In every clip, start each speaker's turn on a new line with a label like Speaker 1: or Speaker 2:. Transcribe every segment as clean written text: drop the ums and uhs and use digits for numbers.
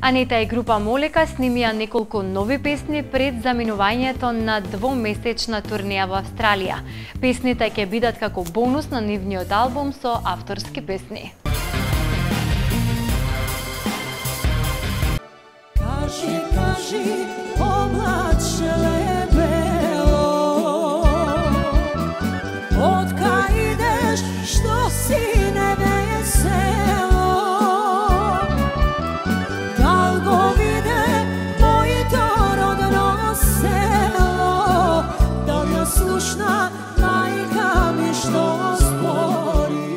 Speaker 1: Анита и група Молека снимија неколку нови песни пред заминувањето на двомесечна турнеја во Австралија. Песните ќе бидат како бонус на нивниот албум со авторски песни.
Speaker 2: Кажи, кажи, облачеле бело, откај идеш, што си невесело, дал го виде моето родно село, дал ја слушна мајка ми што збори.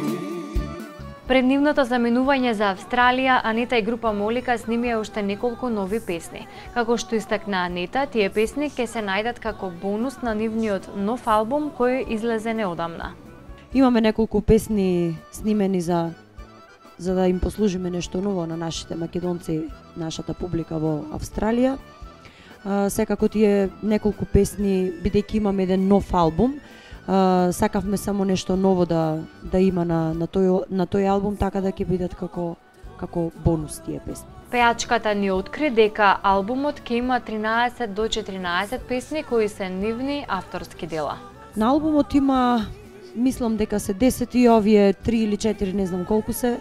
Speaker 1: Пред нивното заминување за Австралија, Анита и група Молека снимија уште неколку нови песни. Како што истакна Анита, тие песни ќе се најдат како бонус на нивниот нов албум кој излезе неодамна.
Speaker 3: Имаме неколку песни снимени за да им послужиме нешто ново на нашите македонци, нашата публика во Австралија. Секако тие неколку песни, бидејќи имаме еден нов албум, сакавме само нешто ново да има на тој албум, така да ќе бидат како бонус тие песни.
Speaker 1: Пејачката ни откри дека албумот ќе има 13 до 14 песни кои се нивни авторски дела.
Speaker 3: На албумот има, мислам дека се 10 и овие 3 или 4, не знам колку се,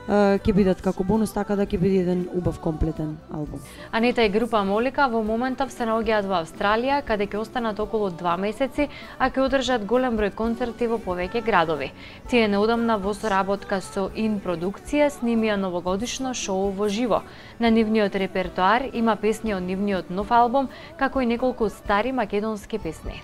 Speaker 3: ќе бидат како бонус, така да ќе биде еден убав комплетен албум.
Speaker 1: Анита и група Молека во моментов се наоѓаат во Австралија, каде ќе останат околу 2 месеци, а ќе одржат голем број концерти во повеќе градови. Тие неодамна во соработка со Ин продукција снимија новогодишно шоу во живо. На нивниот репертоар има песни од нивниот нов албум, како и неколку стари македонски песни.